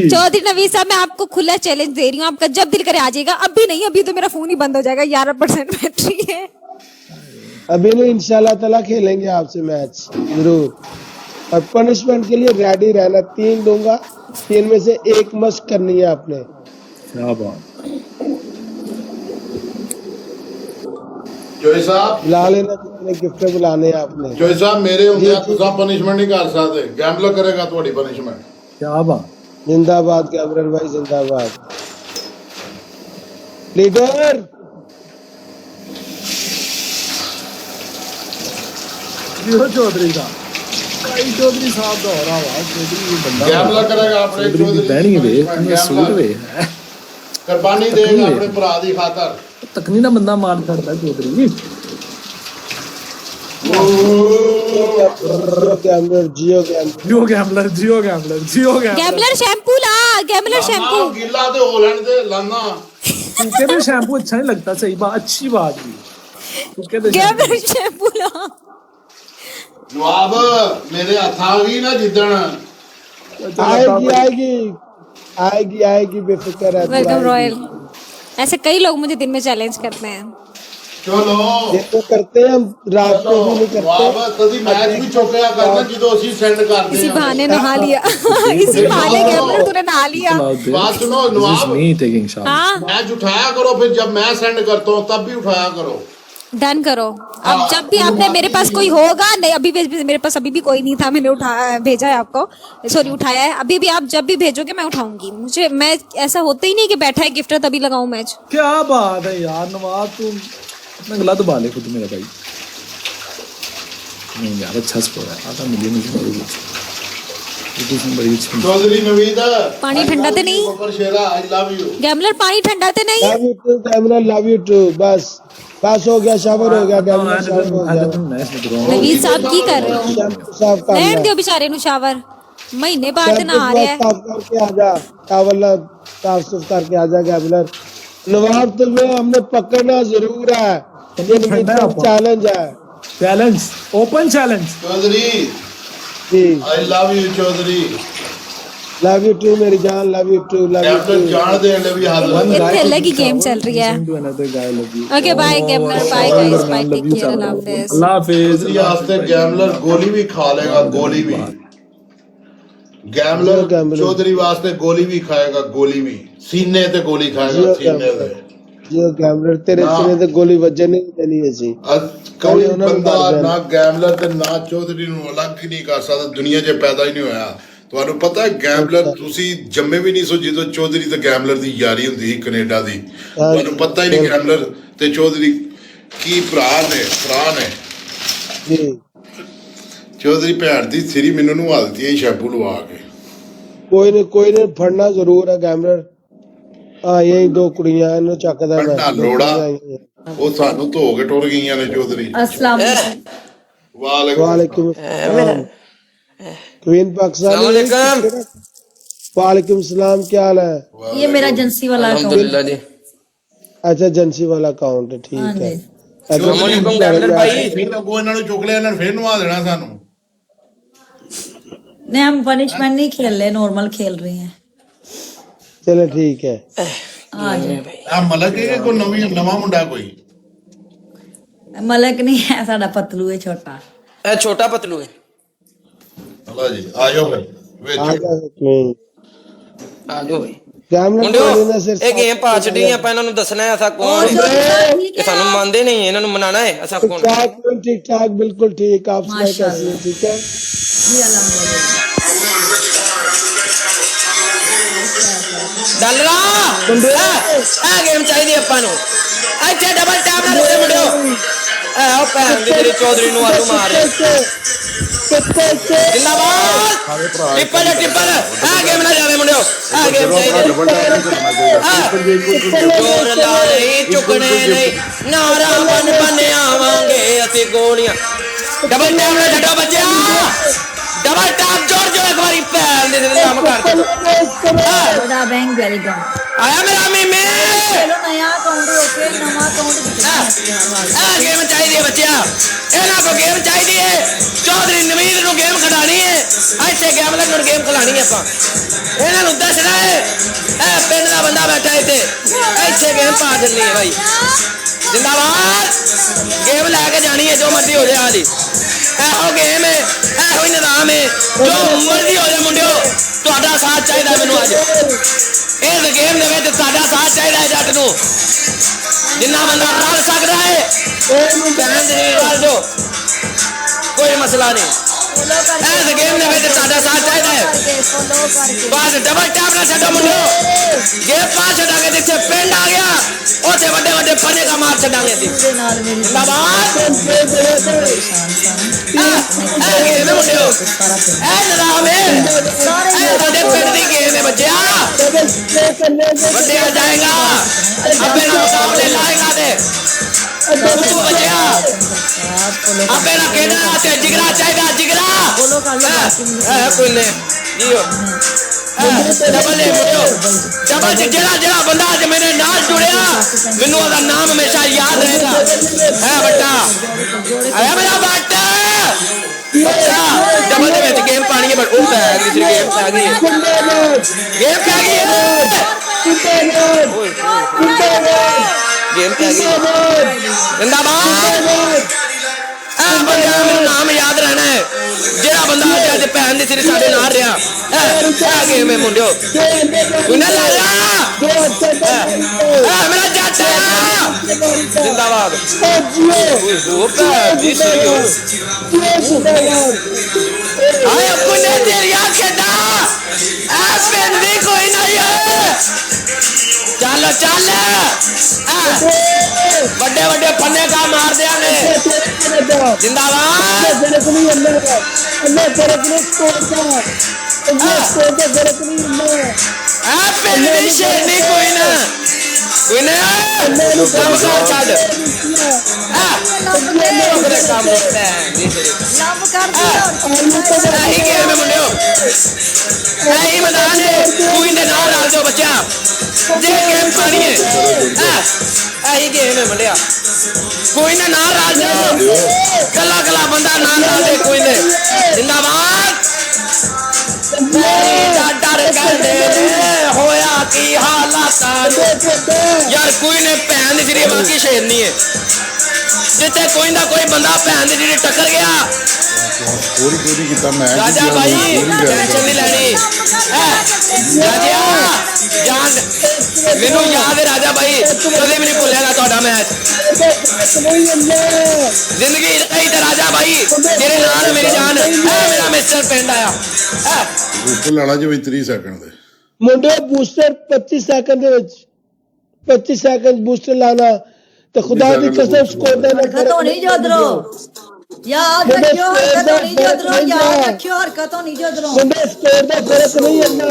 चौधरी नवीद साहब, मैं आपको खुला चैलेंज दे रही हूँ, आपका जब दिल करे आ जाएगा। अभी नहीं, अभी तो मेरा फोन ही बंद हो जाएगा, 11% बैटरी है। अभी नहीं, इंशाल्लाह ताला खेलेंगे आपसे मैच जरूर। और पनिशमेंट के लिए रेडी रहना। 3 दूंगा, 3 में से 1 मस्ट करनी है आपने। क्या बात। जोई साहब बुला लेना जितने गिफ्ट बुलाने हैं आपने। जोई साहब मेरे होंगे तुसा पनिशमेंट नहीं कर सकते, गैम्बलर करेगा थोड़ी पनिशमेंट। क्या बात। जिंदाबाद कैमरन भाई, जिंदाबाद। लीडर चौधरी का चौधरी साहब का हो रहा है। चौधरी बंदा गैम्बलर करेगा अपने चौधरी की बहनी वे सूट वे कुर्बानी देगा अपने भरा दी खातर। तकनी ना बंदा मार करता है चौधरी। कैमरन जियो कैमरन गैम्बलर शैम्पू ला, गैम्बलर शैम्पू। गीला तो होलैंड दे लाना। सूखे में शैम्पू अच्छा नहीं लगता। सही बात, अच्छी बात भी। सूखे में गैम्बलर शैम्पू ला। जवाब मेरे हाथ आ गई ना जिद्दन। आएगी बेफिक्र है। Welcome royal. ऐसे कई लोग मुझे दिन में चैलेंज करते हैं। चलो ये तो करते हैं हम, रात को भी नहीं करते। कभी मैच भी चौकया करना जो ਅਸੀਂ सेंड करते इसी हैं। बहाने नहा लिया। इसी बहाने गैम्बलर तूने नहा लिया। बात सुनो नवाब, मी टेकिंग शॉट। हाँ मैच उठाया करो, फिर जब मैं सेंड करता हूँ तब भी उठाया करो। डन करो। अब जब भी आपने मेरे पास कोई होगा, नहीं अभी मेरे पास अभी भी कोई नहीं था, मैंने उठाया भेजा है आपको, सॉरी उठाया है। अभी भी आप जब भी भेजोगे मैं उठाऊंगी। मुझे मैं ऐसा होता ही नहीं कि बैठा है गिफ्टर तभी लगाऊं मैच। क्या बात है यार नवाब, तू अपना गला दबा ले खुद मेरा भाई। नहीं यार अच्छा स्कोर है। आधा मिलियन बड़ी अच्छी। चौधरी नवीद पानी ठंडा तो नहीं? बकर Shera I love you. Gambler पानी ठंडा तो नहीं? Love you too Cameron, love you too. बस हो गया, शावर हो गया, कैमरन शावर हो गया। नवीद साहब की कर रहे हो? साफ करना रहन दियो बेचारे नु शावर, महीने बाद नहा रहा है। साफ करके आजा, टावल साफ सुफ करके आजा गैम्बलर। नवाब तुम्हें हमने पकड़ना जरूर है। चैलेंज है, challenge, open challenge. Chaudhary ji I love you Chaudhary. Love you too मेरी जान, love you too, love you captain too. जान दे ले भी हाल इतने अलग ही गेम चल रही है। Okay bye gambler, bye guys, bye take care, अल्लाह हाफिज। अल्लाह हाफिज। चौधरी आस्ते गैम्बलर गोली भी खा लेगा, गोली भी। गैम्बलर चौधरी वास्ते गोली भी खाएगा, गोली भी। सीने ते गोली खाएगा, सीने ते। जियो कैमरन तेरे सीने ते गोली वजह नहीं देनी ऐसी। कोई बंदा ना गैम्बलर ते ना चौधरी ਨੂੰ ਅਲੱਗ ਹੀ ਨਹੀਂ ਕਰ ਸਕਦਾ, ਦੁਨੀਆ 'ਚ ਪੈਦਾ ਹੀ ਨਹੀਂ ਹੋਇਆ। ਤੁਹਾਨੂੰ ਪਤਾ ਹੈ ਗੈਮਬਲਰ ਤੁਸੀਂ ਜੰਮੇ ਵੀ ਨਹੀਂ ਸੋ ਜਦੋਂ ਚੌਧਰੀ ਤੇ ਗੈਮਬਲਰ ਦੀ ਯਾਰੀ ਹੁੰਦੀ ਸੀ ਕੈਨੇਡਾ ਦੀ। ਤੁਹਾਨੂੰ ਪਤਾ ਹੀ ਨਹੀਂ ਗੈਮਬਲਰ ਤੇ ਚੌਧਰੀ ਕੀ ਭਰਾ ਨੇ। ਜੀ ਚੌਧਰੀ ਭੈਣ ਦੀ ਸਿਰੀ ਮੈਨੂੰ ਨਵਾ ਦਿੱਤੀ ਹੈ ਸ਼ੈਂਪੂ ਲਵਾ ਕੇ। ਕੋਈ ਨੇ ਫੜਨਾ ਜ਼ਰੂਰ ਹੈ ਗੈਮਬਲਰ। यही 2 कुड़ियां ਇਹਨੂੰ ਚੱਕਦਾ ਮੈਂ ਲੋੜਾ ਉਹ ਸਾਨੂੰ ਧੋ ਕੇ ਟੁਰ ਗਈਆਂ ਨੇ ਚੌਧਰੀ। अस्सलाम वालेकुम सलाम। क्वीन पाकिस्तान वालेकुम सलाम, क्या हाल है? ये मेरा एजेंसी वाला अल्हम्दुलिल्लाह जी। अच्छा एजेंसी वाला अकाउंट है, ठीक है। अस्सलामुअलैकुम गैम्बलर भाई। ਫਿਰ ਅੱਗੋਂ ਇਹਨਾਂ ਨੂੰ ਚੁੱਕ ਲਿਆ, ਇਹਨਾਂ ਨੇ ਫਿਰ ਨਵਾ ਦੇਣਾ ਸਾਨੂੰ। नहीं हम पनिशमेंट नहीं खेल रहे, नॉर्मल खेल रहे हैं। चलो ठीक है। ਆ ਮਲਕ ਹੈ ਕੋਈ ਨਵਾਂ ਮੁੰਡਾ ਕੋਈ? मलक नहीं है, साडा पतलू है छोटा। ए छोटा पतलू है। ਹਲਾ ਜੀ ਆ ਜਾਓ ਫਿਰ ਵਿੱਚ। आ आ जाओ भाई। गैमलर ਮੁੰਡਿਓ ਇਹ ਗੇਮ ਪਾ ਛੱਡੀ ਆਪਾਂ ਇਹਨਾਂ ਨੂੰ ਦੱਸਣਾ ਹੈ ਅਸਾਂ ਕੌਣ ਇਹ ਸਾਨੂੰ ਮੰਨਦੇ ਨਹੀਂ, ਇਹਨਾਂ ਨੂੰ ਮਨਾਣਾ ਹੈ ਅਸਾਂ ਕੌਣ। ठीक ठाक बिल्कुल ठीक। आप सुनाए कैसे हैं? ठीक है जी अल्हम्दुलिल्लाह। ਡਾਲਰਾ ਇਹ ਗੇਮ ਚਾਹੀਦੀ ਆਪਾਂ ਨੂੰ। ਇੱਥੇ ਡਬਲ ਟੈਪ ਨਾਲ ਰੋੜੇ ਮੁੰਡਿਓ। ਇਹ ਉਹ ਭੈਣ ਦੀ ਜਿਹੜੀ ਚੌਧਰੀ ਨੂੰ ਆਲੂ ਮਾਰ ਜਿੰਦਾਬਾਦ। ਟਿੱਪਰ ਇਹ ਗੇਮ ਨਾ ਜਾਵੇ ਮੁੰਡਿਓ, ਇਹ ਗੇਮ ਚਾਹੀਦੀ। ਜੋਰ ਲਾ ਨਹੀਂ ਝੁਕਣੇ ਨਹੀਂ, ਨਾਰਾ ਬਨ ਆਵਾਂਗੇ ਅਸੀਂ ਗੋਲੀਆਂ। ਡਬਲ ਟੈਪ ਨਾਲ ਛੱਡੋ ਬੱਚਿਆ, ਡਬਲ ਟੈਪ ਜੋਰ ਇੱਕ ਵਾਰੀ ਭੈਣ ਦੇ ਕੰਮ ਕਰ। बड़ा बैंक वेलकम आया मेरा मीमे। चलो नया अकाउंट ओके, नवा अकाउंट गेम चाहिए बच्चिया, इन्हों को गेम चाहिए। चौधरी नवीद नूं गेम खिलानी है, ऐसे गैमलर नूं गेम खिलानी है। इन्हों दसना बैठा इतने ऐसे गेम पा चलनी है भाई जिंदाबाद गेम लैके जानी है जो मर्जी हो जाए हाली एहो गेम है एहो ही निजाम है जो मर्जी हो जाए मुंडियो ਤੁਹਾਡਾ ਸਾਥ ਚਾਹੀਦਾ ਮੈਨੂੰ ਅੱਜ ਇਸ ਗੇਮ ਦੇ ਵਿੱਚ ਤੁਹਾਡਾ ਸਾਥ ਚਾਹੀਦਾ ਹੈ ਜੱਟ ਨੂੰ ਜਿੰਨਾ ਬੰਦਾ ਰਲ ਸਕਦਾ ਹੈ ਭੈਣ ਦੇ ਨਾਲ ਜੋ ਕੋਈ ਮਸਲਾ ਨਹੀਂ ਇਸ ਗੇਮ ਦੇ ਵਿੱਚ ਤੁਹਾਡਾ ਸਾਥ ਚਾਹੀਦਾ ਹੈ ਬਸ ਡਬਲ ਟੈਪ ਨਾ ਛੱਡੋ ਮੁੰਡਿਓ ਗੇਮ ਪਾ ਛੱਡਾਂਗੇ ਜਿੱਥੇ ਪਿੰਡ ਆ ਗਿਆ ਉੱਥੇ ਵੱਡੇ ਵੱਡੇ ਪੰਨੇ ਕਾ ਮਾਰ ਛੱਡਾਂਗੇ ਅਸੀਂ ਜਿੰਦਾਬਾਦ ਗੇਮ ਮੁੰਡਿਓ ਇਹ ਨਿਜ਼ਾਮ ਹੈ ਸਾਡੇ ਪਿੰਡ ਦੀ ਗੇਮ ਹੈ ਬੱਚਿਆ ਵੱਡੇ ਆ ਜਾਏਗਾ ਆਪੇ ਨਾ ਮੁਕਾਬਲੇ ਲਾਏਗਾ ਤੇ ਤੂੰ ਬੱਚਿਆ ਆਪੇ ਨਾ ਕਹਿਣਾ ਤੇ ਜਿਗਰਾ ਚਾਹੀਦਾ ਜਿਗਰਾ ਕੋਈ ਨਹੀਂ ਜੀਓ ਡਬਲ ਹੈ ਮੁੰਡਿਓ ਡਬਲ ਜਿਹੜਾ ਬੰਦਾ ਅੱਜ ਮੇਰੇ ਨਾਲ ਜੁੜਿਆ ਮੈਨੂੰ ਉਹਦਾ ਨਾਮ ਹਮੇਸ਼ਾ ਯਾਦ ਰਹੇਗਾ ਹੈ ਬੱਟਾ ਆਇਆ ਮੇਰਾ ਬੱਟਾ अच्छा डबल दे विच गेम पानी है बट ओ पै गई सी गेम पै गई है गेम पै गई है गेम पै गई जिंदाबाद ए बंदा मेरा नाम याद रहना है जेड़ा बंदा अज भैन दी सिर साडे नाल रहा ए गेम है मुंडियो उन्हें ला रहा मेरा जट जिंदाबाद ओ पै दी सिर आए अपने तेरिया खेदा आ पेंदी कोई नहीं है चल चल बड़े बड़े पन्ने का मार दिया ने जिंदाबाद आ पेंदी शेरनी कोई ना काम छड़ काम होता है यही गेम है मुंडियो यही मैदान है कोई ने नाल डाल दो बच्चा जे गेम पानी है यही गेम है मुंडिया कोई ने नाल डाल दो कला कला बंदा नाल डाल दे कोई ने जिंदाबाद डर कर दे होया की हालात यार कोई ने भैन दी सिरी बाकी शेरनी है जिथे कोई ना कोई बंदा भैन दी सिरी टक्कर गया राजा भाई टेंशन नहीं लेनी राजा जान मैनू याद है राजा भाई कदे भी नहीं भुलेगा तुहाडा मैच जिंदगी कही ते राजा भाई तेरे नाल मेरी जान मेरा मिस्टर पिंड आया ਬੂਸਟਰ ਲਾਣਾ ਜਿਵੇਂ 30 ਸੈਕਿੰਡ ਦੇ मुंडे बूस्टर 25 सेकंड दे विच 25 सेकंड बूस्टर लाना तो खुदा दी कसम स्कोर दा हरकत होनी जो उधरों याद रखियो हरकत होनी जो उधरों याद रखियो हरकत होनी जो उधरों मुंडे स्कोर दा फर्क नहीं है ना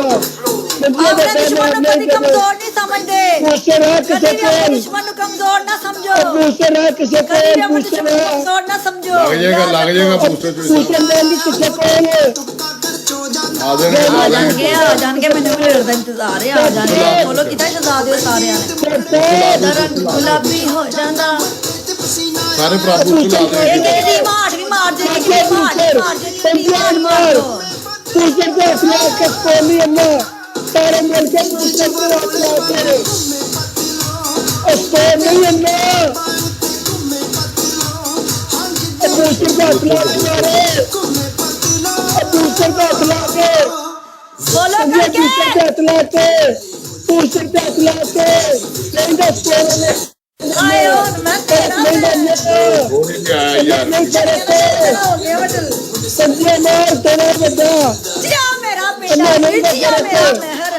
अपने दुश्मन को कभी कमजोर नहीं समझते बूस्टर है किसे कभी अपने दुश्मन को कमजोर ना समझो बूस्टर है किसे कभी भी अपने दुश्मन को कमजोर ना समझो ਲੱਗ ਜਾਏਗਾ ਬੂਸਟਰ बूस्टर लेने किसे कौन है ਆ ਜਾਣਗੇ आ जाएंगे मैंने मेरे का इंतजार है आ जाएंगे बोलो कितना सजा दियो सारे ने रंग गुलाबी हो जांदा ਸਾਰੇ ਭਰਾ ਬੂਸਟਰ ਲਾ एक एक दी मार भी मार दे एक मार दे मार दो बूस्टर के असला के स्कोर नहीं है ना सारे मिलके बूस्टर को असला के स्कोर नहीं है ना बूस्टर का असला मारे बूस्टर का असला के बोलो करके बूस्टर का असला के बूस्टर का असला के नहीं तो स्कोर में आयो मैं तेरा ਉਹ ਨਹੀਂ ਆਇਆ ਯਾਰ नहीं करे हो गया बटल संजय मार तेरा बड़ा जिया मेरा बेटा जिया मेरा मेहर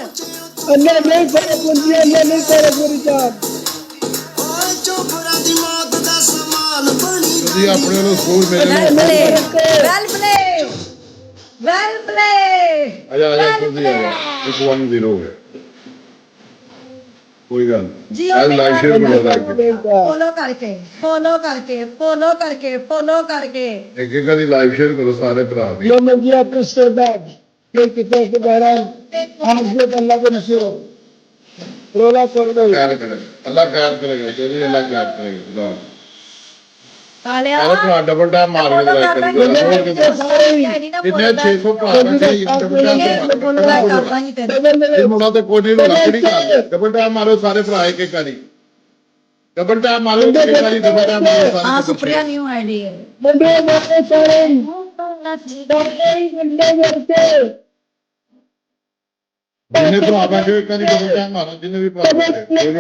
अन्य नहीं करे पूंजी अन्य नहीं करे पूरी जान ਤੁਸੀਂ ਆਪਣੇ ਨੂੰ ਸਕੂਲ ਮੇਰੇ ਨੂੰ वेल प्ले वेल प्ले ਆ ਜਾ ਤੁਸੀਂ ਆ ਜਾ 1-0 ਹੋ ਗਿਆ ਕੋਈ ਗੱਲ जियो ਅੱਜ ਲਾਈਵ ਸ਼ੇਅਰ ਮਿਲਦਾ ਇੱਕ फॉलो करके फॉलो करके फॉलो करके फॉलो करके ਇੱਕ ਕਦੀ ਲਾਈਵ ਸ਼ੇਅਰ ਕਰੋ ਸਾਰੇ ਭਰਾ ਵੀ यो मंजी आपको स्टेप बैक ये कितने के बहरान आज जो अल्लाह को नसीब हो रोला कर दो ਖੈਰ ਕਰੇ ਅੱਲਾ ਖੈਰ ਕਰੇਗਾ ਤੇਰੀ ਅੱਲਾ ਖੈਰ ਕਰੇਗਾ ਸਾਲਿਆ ਸਾਰੇ ਭਰਾ ਡਬਲ ਟੈਪ ਮਾਰ ਕੇ ਲਾਈਕ ਕਰੀ ਜਾਓ। ਕਿੰਨੇ 600 ਭਰਾ ਬੈਠੇ ਡਬਲ ਟੈਪ ਇਹ ਮੁੰਡਾ ਤੇ ਕੋਈ ਨਹੀਂ ਲੱਕੜੀ ਕਰ ਡਬਲ ਟੈਪ ਮਾਰੋ ਸਾਰੇ ਭਰਾ ਇੱਕ ਇੱਕ ਵਾਰੀ ਡਬਲ ਟੈਪ ਮਾਰੋ ਇੱਕ ਵਾਰੀ ਡਬਲ ਟੈਪ ਮਾਰੋ ਸਾਰੇ ਹਾਂ ਸੁਪਰੀਆ ਨਿਊ ਆਈਡੀ ਹੈ मुंडे मारे सारे डॉक्टर मुंडे करते ਜਿੰਨੇ ਭਰਾ ਬੈਠੇ ਇੱਕ ਵਾਰੀ ਡਬਲ ਟੈਪ ਮਾਰੋ ਜਿੰਨੇ ਵੀ ਭਰਾ ਬੈਠੇ ਕੋਈ ਨਹੀਂ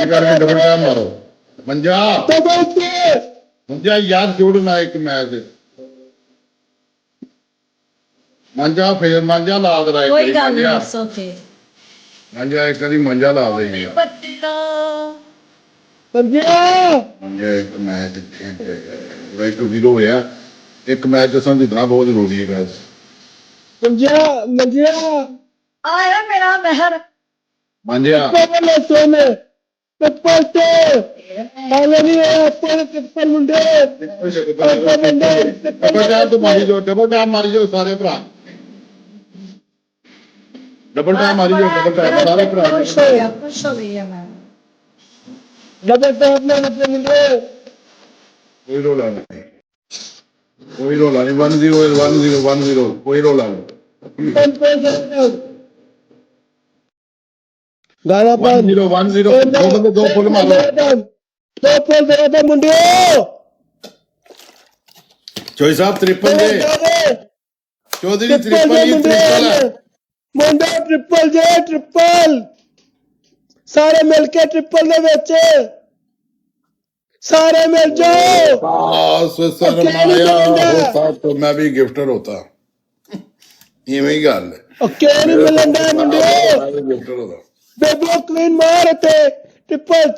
ਕਰਕੇ ਡਬਲ ਟੈਪ ਮਾਰੋ ਮੰਜਾ ਮੰਜਾ ਯਾਰ ਜੋੜਨਾ ਇੱਕ ਮੈਚ ਮੰਜਾ ਫੇਰ ਮੰਜਾ ਲਾ ਦੇ ਕੋਈ ਗੱਲ ਨਹੀਂ ਇਟਸ ਓਕੇ ਮੰਜਾ ਇੱਕ ਵਾਰੀ ਮੰਜਾ ਲਾ ਦੇ ਪੱਤਾ समझिया ਮੰਜਾ ਇੱਕ ਮੈਚ ਰਾਈਟ ਟੂ ਜ਼ੀਰੋ ਹੋਇਆ ਇੱਕ ਮੈਚ ਸਮਝਣਾ ਬਹੁਤ ਜ਼ਰੂਰੀ ਹੈ ਗਾਇਸ समझिया मंजिया ਆਇਆ ਮੇਰਾ ਮਹਿਰ ਮੰਜਾ पवन सोने पिपल से आले नहीं है पर पिपल मुंडे ਡਬਲ ਟੈਪ ਤੋਂ ਮਾਰੀ ਜੋ ਡਬਲ ਟੈਪ ਮਾਰੀ ਜੋ ਸਾਰੇ ਭਰਾ ਡਬਲ ਟੈਪ ਮਾਰੀ ਜੋ ਡਬਲ ਟੈਪ ਸਾਰੇ ਭਰਾ ਖੁਸ਼ ਹੋ ਗਿਆ ਮੈਂ डबल तो अपने अपने मुंडे ਕੋਈ ਰੋਲਾ ਨਹੀਂ ਕੋਈ ਰੋਲਾ ਨਹੀਂ 1010 ਕੋਈ ਰੋਲਾ ਨਹੀਂ गाना पान 1010 दो बंदे दो फुल मारो दो फुल दे दे मुंडे चोई साहब ट्रिपल जे चौधरी ट्रिपल ही ट्रिपल है मुंडे ट्रिपल जे ट्रिपल सारे मिलके ट्रिपल दे विच सारे मिल जाओ शर्माया होता तो मैं भी गिफ्टर होता ये ही गल है और क्यों नहीं मिलन दे मुंडे गिफ्टर होता बेबो क्वीन मार ते ट्रिपल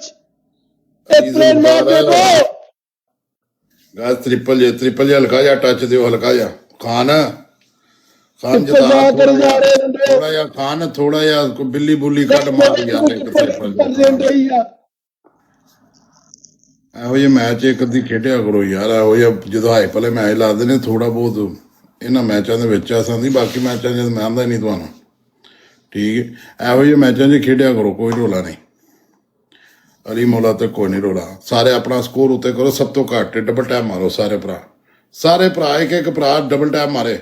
एक प्लेन मार बेबो गाइस ट्रिपल जे हल्का जा टच दियो हल्का जा खान खान ट्रिपल जा कर जा रहे मुंडे थोड़ा या खान थोड़ा या बिल्ली बुल्ली कट मार गया ਇਹੋ ਜਿਹੇ ਮੈਚ ਇੱਕ ਅੱਧੀ ਖੇਡਿਆ ਕਰੋ ਯਾਰ ਇਹੋ ਜਿਹਾ ਜਦੋਂ ਹਾਈ ਪਲੇ ਮੈਚ ਲਾਦੇ ਨੇ ਥੋੜਾ ਬਹੁਤ ਇਹਨਾਂ ਮੈਚਾਂ ਦੇ ਵਿੱਚ ਆ ਸੰਦੀ ਬਾਕੀ ਮੈਚਾਂ 'ਚ ਮੈਂ ਆਂਦਾ ਹੀ ਨਹੀਂ ਤੁਹਾਨੂੰ ਠੀਕ ਹੈ ਇਹੋ ਜਿਹੇ ਮੈਚਾਂ 'ਚ ਖੇਡਿਆ ਕਰੋ ਕੋਈ ਰੋਲਾ ਨਹੀਂ ਅਲੀ ਮੌਲਾ ਤੇ ਕੋਈ ਨਹੀਂ ਰੋਲਾ ਸਾਰੇ ਆਪਣਾ ਸਕੋਰ ਉੱਤੇ ਕਰੋ ਸਭ ਤੋਂ ਘੱਟ ਡਬਲ ਟੈਪ ਮਾਰੋ ਸਾਰੇ ਭਰਾ ਇੱਕ ਭਰਾ ਡਬਲ ਟੈਪ ਮਾਰੇ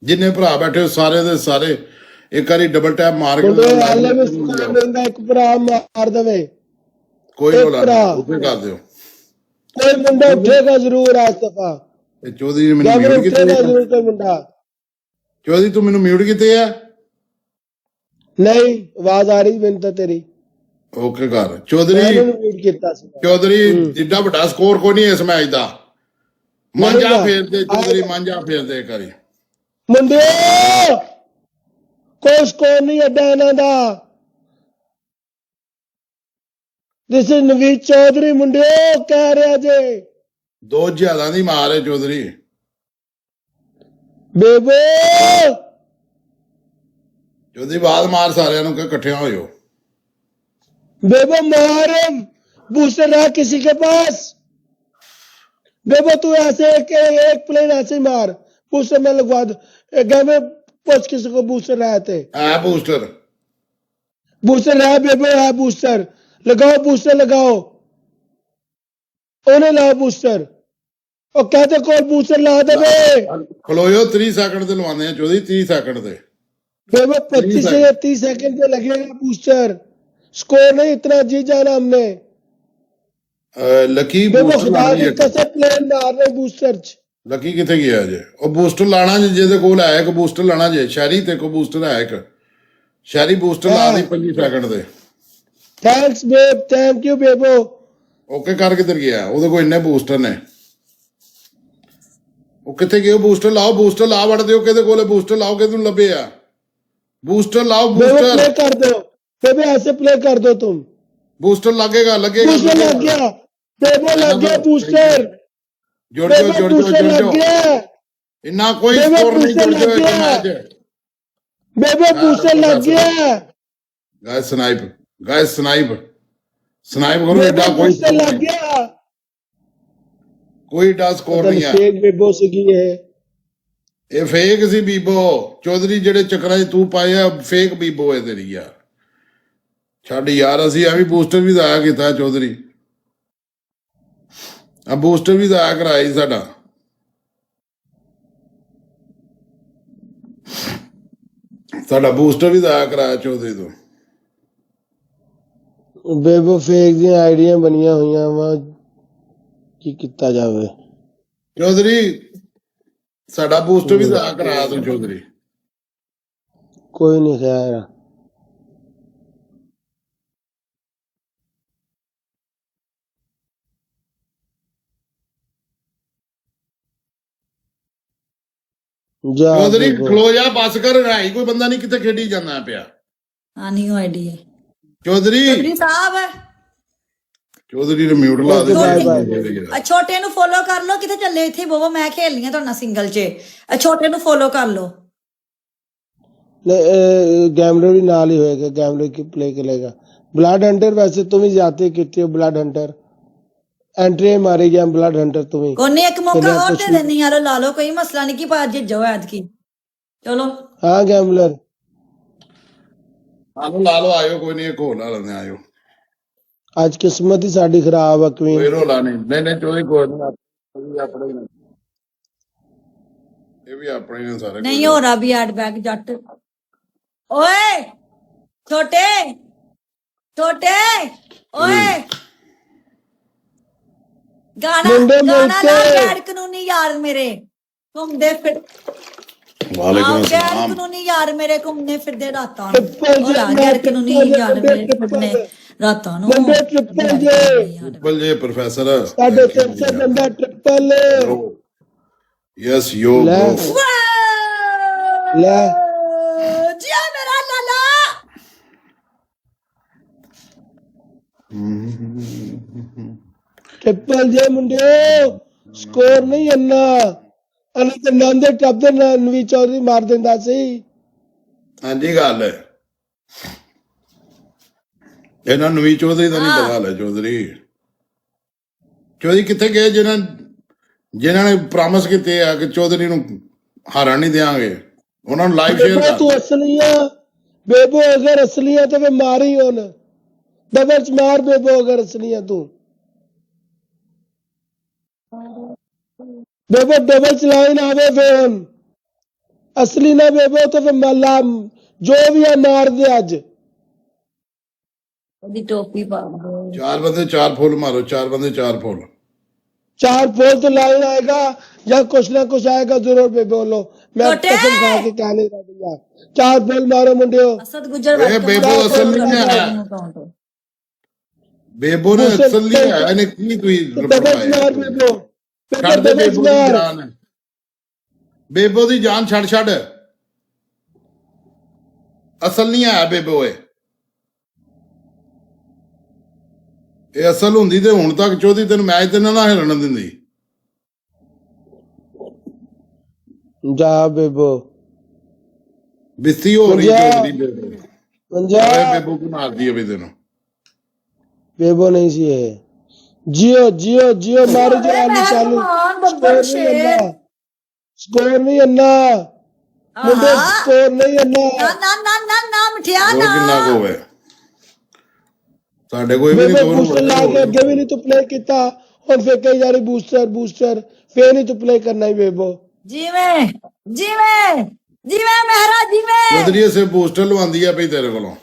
ਜਿੰਨੇ ਭਰਾ ਬੈਠੇ ਹੋ ਸਾਰੇ ਦੇ ਸਾਰੇ ਇੱਕ ਵਾਰੀ ਡਬਲ ਟੈਪ ਮਾਰ ਕੇ ਹਾਲੇ ਵੀ ਮਿਲਦਾ ਇੱਕ ਭਰਾ ਮਾਰ ਦੇਵੇ ਕੋਈ ਰੋਲਾ ਨਹੀਂ ਉੱਤੇ ਕਰ ਦਿਓ कोई मुंडा उठेगा जरूर आज दफा ਇਹ ਚੌਧਰੀ ਨੇ ਮੈਨੂੰ ਮਿਊਟ उठेगा ਕੀਤਾ जरूर कोई मुंडा ਚੌਧਰੀ ਤੂੰ ਮੈਨੂੰ ਮਿਊਟ ਕੀਤੇ ਆ नहीं आवाज आ रही मैंने तो तेरी ਓਕੇ ਕਰ ਚੌਧਰੀ मैंने म्यूट किया ਚੌਧਰੀ ਜਿੱਡਾ ਵੱਡਾ ਸਕੋਰ ਕੋਈ ਨਹੀਂ ਇਸ ਮੈਚ ਦਾ ਮਾਂਜਾ ਫੇਰਦੇ ਚੌਧਰੀ ਮਾਂਜਾ ਫੇਰਦੇ ਕਰੀ मुंडे कोई स्कोर नहीं अड्डा इन्हां दा दिस इज नवीद चौधरी मुंडे कह रहा जे ਦੋ ਜ਼ਿਆਦਾ ਦੀ ਮਾਰ ਹੈ ਚੌਧਰੀ बेबो ਚੌਧਰੀ ਬਾਦ ਮਾਰ ਸਾਰਿਆਂ ਨੂੰ ਕਿ ਇਕੱਠਿਆਂ ਹੋ ਜਾਓ बेबो मार बूस्टर रहा किसी के पास बेबो तू ऐसे एक प्लेन ऐसे मार बूस्टर में लगवा दो घर में पूछ किसी को बूस्टर रहा थे ਐ ਬੂਸਟਰ बूस्टर रहा बेबो है बूस्टर लगाओ बूस्टर लगाओ उन्हें लाओ बूस्टर और कहते कौन बूस्टर ला दे बे ਖਲੋਇਓ 30 ਸੈਕਿੰਡ ਤੇ ਲਵਾਉਂਦੇ ਆ ਚੌਧਰੀ 30 ਸੈਕਿੰਡ ਤੇ बेबो 25 से 30 सेकंड पे लगेगा बूस्टर स्कोर नहीं इतना जी जाना हमने ਲੱਕੀ बेबो ਬੂਸਟਰ खुदा ਲਾਣੀ की ਹੈ कसम प्लेन मार रहे बूस्टर ਲੱਕੀ ਕਿੱਥੇ ਗਿਆ ਜੇ ਉਹ ਬੂਸਟਰ ਲਾਣਾ ਜੇ ਜਿਹਦੇ ਕੋਲ ਹੈ ਇੱਕ ਬੂਸਟਰ ਲਾਣਾ ਜੇ ਸ਼ਹਿਰੀ ਤੇ ਕੋ ਬੂਸਟਰ ਹੈ ਇੱਕ ਸ਼ਹਿਰੀ ਬੂਸਟਰ ਲਾ ਦੀ 25 ਸੈਕਿੰਡ ਤੇ thanks babe thank you Bebo okay ਕਰ ਕਿੱਧਰ ਗਿਆ ਉਹਦੇ ਕੋਲ ਇੰਨੇ ਬੂਸਟਰ ਨੇ ਉਹ ਕਿੱਥੇ ਗਏ ਬੂਸਟਰ ਲਾ ਵੜ ਦਿਓ ਕਿਹਦੇ ਕੋਲੇ ਬੂਸਟਰ ਲਾਓ ਕਿਹਨੂੰ ਲੱਭੇ ਆ ਬੂਸਟਰ ਲਾਓ बेबो प्ले ਬੂਸਟਰ कर दो बेबो ऐसे प्ले कर दो तुम ਬੂਸਟਰ ਲੱਗੇਗਾ बूस्टर लग गया बेबो लग गया बूस्टर ਜੁੜ बेबो बूस्टर लग ਜਾਓ गया ਇੰਨਾ ਕੋਈ ਬੇਬੇ ਸਕੋਰ ਨਹੀਂ ਬੂਸਟਰ ਜੁੜ ਜਾਓ ਲੱਗ ਇੱਕ ਗਿਆ। ਮੈਚ बेबो बूस्टर लग गया गाइस स्नाइप करो एडा बेबो कोई बूस्टर लग गया कोई एडा स्कोर नहीं है फेक बेबो से की है ਇਹ ਫੇਕ ਸੀ ਬੀਬੋ ਚੌਧਰੀ ਜਿਹੜੇ ਚੱਕਰਾਂ 'ਚ ਤੂੰ ਪਾਇਆ ਫੇਕ ਬੀਬੋ ਹੈ ਤੇਰੀ ਯਾਰ ਛੱਡ ਯਾਰ ਅਸੀਂ ਐਵੇਂ ਬੂਸਟਰ ਵੀ ਜ਼ਾਇਆ ਕੀਤਾ ਚੌਧਰੀ ਆ ਬੂਸਟਰ ਵੀ ਤਾਂ ਕਰਾਇਆ ਜੀ ਸਾਡਾ। ਸਾਡਾ ਬੂਸਟਰ ਵੀ ਤਾਂ ਕਰਾਇਆ ਚੌਧਰੀ ਤੋਂ। ਬੇਬੋ ਫੇਕ ਦੀਆਂ ਆਈਡੀਆਂ ਬਣੀਆਂ ਹੋਈਆਂ ਵਾ, ਕੀ ਕੀਤਾ ਜਾਵੇ। ਚੌਧਰੀ ਸਾਡਾ ਬੂਸਟਰ ਵੀ ਤਾਂ ਕਰਾਇਆ ਤੂੰ ਚੌਧਰੀ। ਕੋਈ ਨਹੀਂ ਖੈਰ। ਜਾ ਚੌਧਰੀ ਬੇਬੋ। ਖਲੋ ਜਾ, ਬੱਸ ਕਰ, ਹੈ ਹੀ ਕੋਈ ਬੰਦਾ ਨਹੀਂ, ਕਿਤੇ ਖੇਡੀ ਜਾਂਦਾ ਪਿਆ। ਆ ਨਿਊ ਆਈਡੀ ਹੈ ਚੌਧਰੀ ਚੌਧਰੀ ਸਾਹਿਬ। ਚੌਧਰੀ ਨੇ ਮਿਊਟ ਲਾ Okay, bye, bye. ਦਿੱਤਾ। ਆ ਛੋਟੇ ਨੂੰ ਫੋਲੋ ਕਰ ਲਓ, ਕਿਤੇ ਚੱਲੇ ਇੱਥੇ ਬੋਬੋ, ਮੈਂ ਖੇਲਣੀ ਆ ਤੁਹਾਡੇ ਨਾਲ ਸਿੰਗਲ 'ਚ। ਆ ਛੋਟੇ ਨੂੰ ਫੋਲੋ ਕਰ ਲਓ। गैमलर भी नाल ही होएगा, गैमलर की प्ले करेगा। ब्लड हंटर वैसे तुम ही जाते कितने हो, ब्लड हंटर एंट्री मारी गया, ब्लड हंटर तुम ही। ਕੋਨੇ ਇੱਕ ਮੌਕਾ चलिए ਹੋਰ कुछ ਦੇ ਦੇਣੀ ਯਾਰ, ਲਾ ਲਓ, ਕੋਈ ਮਸਲਾ ਨਹੀਂ। ਕੀ ਪਾ ਜੇ ਜਾਓ ਐਤਕੀ, ਚਲੋ। हाँ गैमलर ਆਲੋ ਲਾ ਲਓ, ਆਇਓ, ਕੋਈ ਨਹੀਂ, ਇੱਕ ਹੋਰ ਲਾ ਲੈਂਦੇ, ਆਇਓ। आज किस्मत ही साड़ी खराब है ਕੋਈ क्वीन। ਰੋਲਾ ਨਹੀਂ, ਨਹੀਂ ਨਹੀਂ ਚੌਧਰੀ ਕੋਈ ਨਹੀਂ, ਆਪਣੇ ਹੀ ਨੇ, ਇਹ ਵੀ ਆਪਣੇ ਹੀ ਨੇ ਸਾਰੇ। ਨਹੀਂ ਹੋ ਰਹਾ ਵੀ ਐਡ ਬੈਗ ਜੱਟ। ਓਏ ਛੋਟੇ ਛੋਟੇ, ਓਏ ਗਾਣਾ ਮੁੰਡੇ ਗਾਣਾ ਲਾ, ਮਿਲਕੇ। ਗੈਰ ਕਾਨੂੰਨੀ ਯਾਰ ਮੇਰੇ ਘੁੰਮਦੇ ਫਿਰ। ਵਾਲੇਕੁਮ ਆਹ ਗੈਰ ਅਸਲਾਮ। ਕਾਨੂੰਨੀ ਯਾਰ ਮੇਰੇ ਘੁੰਮਦੇ ਫਿਰਦੇ ਰਾਤਾਂ ट्रिपल ਨੂੰ। जे, ਉਹ ਗੈਰ ਕਾਨੂੰਨੀ ਯਾਰ ਮੇਰੇ ਘੁੰਮਦੇ ਰਾਤਾਂ ਨੂੰ। मुंडे ट्रिपल जे, ट्रिपल जे प्रोफेसर। साढ़े 300 बंदा ट्रिपल यस यो ले। ब्रो। ले जिया मेरा लाला। ट्रिपल जे मुंडे स्कोर नहीं अन्ना अन्ना ते नांदे टप दे नवी चौधरी मार दिंदा सी। ਹਾਂਜੀ ਗੱਲ ਹੈ, ਇਹਨਾਂ ਨਵੀਂ ਚੌਧਰੀ ਦਾ ਨਹੀਂ ਪਤਾ ਲੈ। ਚੌਧਰੀ ਕਿੱਥੇ ਗਏ ਜਿਨ੍ਹਾਂ ਨੇ ਪ੍ਰੋਮਿਸ ਕੀਤੇ ਆ ਕਿ ਚੌਧਰੀ ਨੂੰ ਹਾਰਨ ਨਹੀਂ ਦੇਵਾਂਗੇ, ਉਹਨਾਂ ਨੂੰ ਲਾਈਵ ਸ਼ੇਅਰ बेबो ਕਰ। तू असलिया बेबो अगर असलिया तो वे मारी होन डबल च मार बेबो अगर असलिया तू बेबो डबल चलाइन आवे फेन असली ना बेबो तो फिर मल्ला जो भी है मार दे अज। ਉਹਦੀ ਟੋਪੀ ਪਾ ਦੋ। ਚਾਰ ਬੰਦੇ ਚਾਰ ਫੁੱਲ ਮਾਰੋ, ਚਾਰ ਬੰਦੇ ਚਾਰ ਫੁੱਲ। चार बोल तो लाइन आएगा या कुछ ना कुछ आएगा जरूर बेबो लो। मैं छोटे। कसम खा के कहने रहा भैया, चार बोल मारो मुंडियो। ਅਸਦ ਗੁਜਰ ਇਹ ਬੇਬੋ ਅਸਲ ਨਹੀਂ ਹੈ, ਬੇਬੋ ਨੇ ਅਸਲ ਨਹੀਂ ਹੈ। ਇਹਨੇ ਕੀ ਤੁਸੀਂ डबल च मार बेबो ਛੱਡ ਦੇ डबल च ਬੇਬੋ ਦੀ मार। ਜਾਨ, ਬੇਬੋ ਦੀ ਜਾਨ ਛੱਡ। ਅਸਲ ਨਹੀਂ ਹੈ ਬੇਬੋ ਇਹ ਅਸਲ ਹੁੰਦੀ ਤੇ ਹੁਣ ਤੱਕ ਚੌਧਰੀ ਤੈਨੂੰ ਮੈਚ ਤੇ ਨਾ ਹਿਲਣ ਦਿੰਦੀ। जा बेबो ਬਿਸਤੀ ਹੋ ਰਹੀ पंजा ਚੌਧਰੀ ਬੇਬੋ। पंजा ਬੇਬੋ ਕੀ ਮਾਰਦੀ ਹੈ ਵੀ ਤੈਨੂੰ। बेबो नहीं सी है। जियो जियो जियो मारो जो आलू चालू स्कोर नहीं अन्ना, स्कोर नहीं अन्ना मुंडे, स्कोर नहीं अन्ना। ਨਾ ਨਾ ਨਾ ਨਾ ਨਾ ਮਠਿਆ ਹੋਰ ਨਾ। ਕਿੰਨਾ ਕੁ ਹੋਵੇ ਸਾਡੇ ਕੋਈ ਵੀ बेबो ਨਹੀਂ बूस्टर ला के अगे भी नहीं तू प्ले किता और फिर कई जा रही बूस्टर बूस्टर फिर नहीं तू प्ले करना ही बेबो। ਜਿਵੇਂ ਜਿਵੇਂ ਜਿਵੇਂ ਮਹਿਰਾ ਜਿਵੇਂ। ਚੌਧਰੀ ਇਸੇ ਪੋਸਟਰ ਲਵਾਉਂਦੀ ਆ ਪਈ ਤੇਰੇ ਕੋਲੋਂ।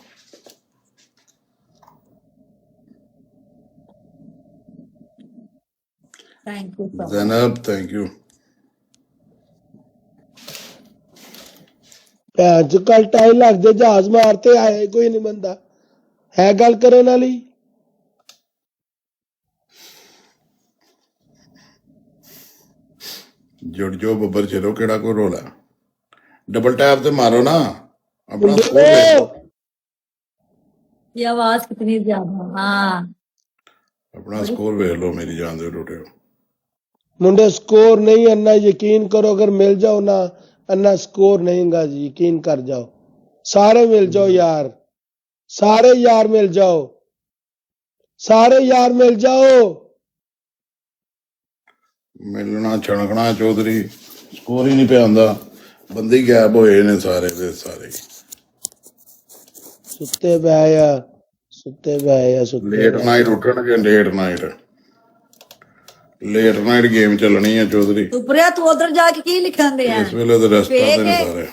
Thank you so Zainab thank you. आज कल टाई लग दे जहाज मारते आए कोई नहीं बंदा है गल करने वाली। ਜੁੜ ਜੋ ਬੱਬਰ ਚਲੋ, ਕਿਹੜਾ ਕੋਈ ਰੋਲਾ। ਡਬਲ ਟੈਪ ਤੇ ਮਾਰੋ ਨਾ ਆਪਣਾ ਸਕੋਰ मुंडे ਵੇਖ ਲਓ। ये आवाज कितनी ज्यादा। हाँ ਆਪਣਾ ਸਕੋਰ ਵੇਖ ਲਓ ਮੇਰੀ ਜਾਨ ਦੇ ਟੋਟੇ। मुंडे स्कोर नहीं अन्ना, यकीन करो अगर मिल जाओ ना अन्ना स्कोर नहीं गा जी, यकीन कर जाओ। सारे मिल जाओ यार, सारे यार मिल जाओ, सारे यार मिल जाओ। ਮਿਲਣਾ ਛਣਕਣਾ ਚੌਧਰੀ, ਸਕੋਰ ਹੀ ਨਹੀਂ ਪਿਆ ਹੁੰਦਾ। ਬੰਦੇ ਹੀ ਗਾਇਬ ਹੋਏ ਨੇ ਸਾਰੇ ਦੇ ਸਾਰੇ। सुत्ते बहया सुत्ते बहया सुत्ते ਲੇਟ ਨਾਈਟ ਉੱਠਣਗੇ, late night. Late night game ਚੱਲਣੀ ਆ ਚੌਧਰੀ ਸੁਪਰਿਆ ਤੂੰ ਉਧਰ ਜਾ ਕੇ ਕੀ ਲਿਖਣ ਦੇ ਆ ਇਸ ਵੇਲੇ ਤੇ ਰਸਤਾ ਤੇ ਨੇ ਸਾਰੇ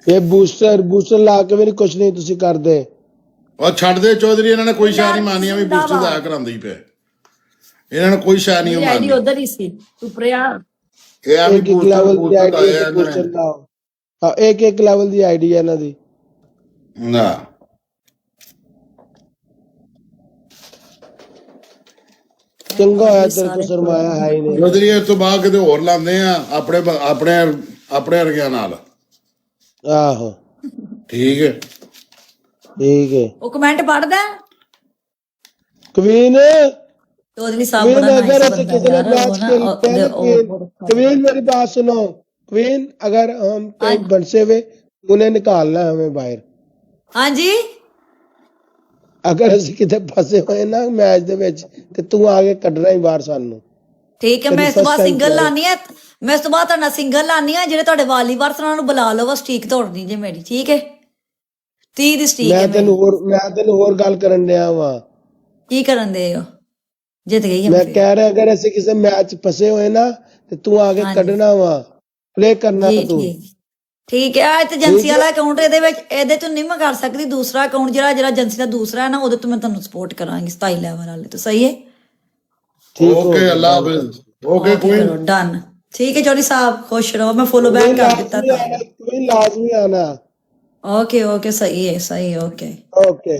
ਇਹ ਬੂਸਟਰ ਲਾ ਕੇ ਵੀ ਕੁਝ ਨਹੀਂ ਤੁਸੀਂ ਕਰਦੇ। ਉਹ ਛੱਡ ਦੇ ਚੌਧਰੀ, ਇਹਨਾਂ ਨੇ ਕੋਈ ਸ਼ਾਇ ਨਹੀਂ ਮਾਨੀਆਂ ਵੀ ਬੂਸਟਰ ਦਾ ਕਰਾਂਦੀ ਪਿਆ, ਇਹਨਾਂ ਨੇ ਕੋਈ ਸ਼ਾਇ ਨਹੀਂ ਆਈਡੀ ਮਾਨੀ। ਉਧਰ ਹੀ ਸੀ ਸੁਪਰਿਆ। ਇਹ ਆ ਵੀ ਇੱਕ ਲੈਵਲ ਦੀ ਆਈਡੀ ਬੂਸਟਰ ਬੂਸਟਰ ਲਾਓ। ਹਾਂ ਇੱਕ ਲੈਵਲ ਦੀ ਆਈਡੀ ਹੈ ਇਹਨਾਂ ਦੀ। ਨਾ ਚੰਗਾ ਹੋਇਆ ਤੇਰੇ ਕੋਲ ਸਰਮਾਇਆ ਹੈ ਹੀ ਨਹੀਂ। ਚੌਧਰੀ ਇਸ ਤੋਂ ਬਾਅਦ ਕਿਤੇ ਹੋਰ ਲਾਉਂਦੇ ਆ ਆਪਣੇ ਆਪਣੇ ਆਪਣੇ ਵਰਗਿਆਂ ਨਾਲ। ਆਹੋ ਠੀਕ ਹੈ ਉਹ ਕਮੈਂਟ ਪੜਦਾ ਕਵੀਨ ਚੌਧਰੀ ਸਾਹਿਬ क्वीन बड़ा अगर नाइस ऐसे बंदा किसी ने यार मैच वो ना खेलते हैं क्वीन मेरी बात सुनो क्वीन अगर हम कहीं बंसे हुए उन्हें निकालना है हमें बाहर। हाँ जी अगर ਅਸੀਂ ਕਿਤੇ ਫਸੇ ਹੋਏ ਨਾ ਮੈਚ ਦੇ ਵਿੱਚ ਤੇ ਤੂੰ ਆ ਕੇ ਕੱਢਣਾ ਹੀ ਬਾਹਰ ਸਾਨੂੰ। ਠੀਕ ਹੈ ਮੈਂ ਇਸ ਤੋਂ ਬਾਅਦ ਸਿੰਗਲ ਲਾਣੀ ਹੈ, ਮੈਂ ਇਸ ਤੋਂ ਬਾਅਦ ਤੁਹਾਡਾ ਸਿੰਗਲ ਲਾਣੀ ਹੈ। ਜਿਹੜੇ ਤੁਹਾਡੇ ਵਾਲੀ ਵਾਰਸ ਉਹਨਾਂ ਨੂੰ ਬੁਲਾ ਲਓ, ਸਟੀਕ ਤੋੜਨੀ ਜੇ ਮੇਰੀ। ਠੀਕ ਹੈ 30 ਦੀ ਸਟੀਕ ਹੈ। ਮੈਂ ਤੈਨੂੰ ਹੋਰ ਗੱਲ ਕਰਨ ਡਿਆ ਵਾਂ। ਕੀ ਕਰਨ ਦੇ ਹੋ? ਜਿੱਤ ਗਈ ਮੈਂ ਕਹਿ ਰਿਹਾ ਅਗਰ ਅਸੀਂ ਕਿਸੇ ਮੈਚ ਫਸੇ ਹੋਏ ਨਾ ਤੇ ਤੂੰ ਆ ਕੇ ਕੱਢਣਾ ਵਾ, ਪਲੇ ਕਰਨਾ ਤੂੰ। ਠੀਕ ਹੈ। ਇਹ ਤੇ ਏਜੰਸੀ ਵਾਲਾ ਅਕਾਊਂਟ ਇਹਦੇ ਤੋਂ ਨਹੀਂ ਮੈਂ ਕਰ ਸਕਦੀ। ਦੂਸਰਾ ਅਕਾਊਂਟ ਜਿਹੜਾ ਏਜੰਸੀ ਦਾ ਦੂਸਰਾ ਹੈ ਨਾ, ਉਹਦੇ ਤੋਂ ਮੈਂ ਤੁਹਾਨੂੰ ਸਪੋਰਟ ਕਰਾਂਗੀ 27 ਲੈਵਲ ਵਾਲੇ ਤੋਂ। ਸਹੀ ਹੈ ਓਕੇ ਅੱਲਾ ਹਾਫਿਜ਼। Okay queen done. ਠੀਕ ਹੈ ਚੌਧਰੀ ਸਾਹਿਬ ਖੁਸ਼ ਰਹੋ। ਮੈਂ ਫੋਲੋ ਬੈਕ ਕਰ ਦਿੱਤਾ ਤੂੰ ਲਾਜ਼ਮੀ ਆਣਾ। ਓਕੇ ਓਕੇ ਸਹੀ ਹੈ ਓਕੇ। ਓਕੇ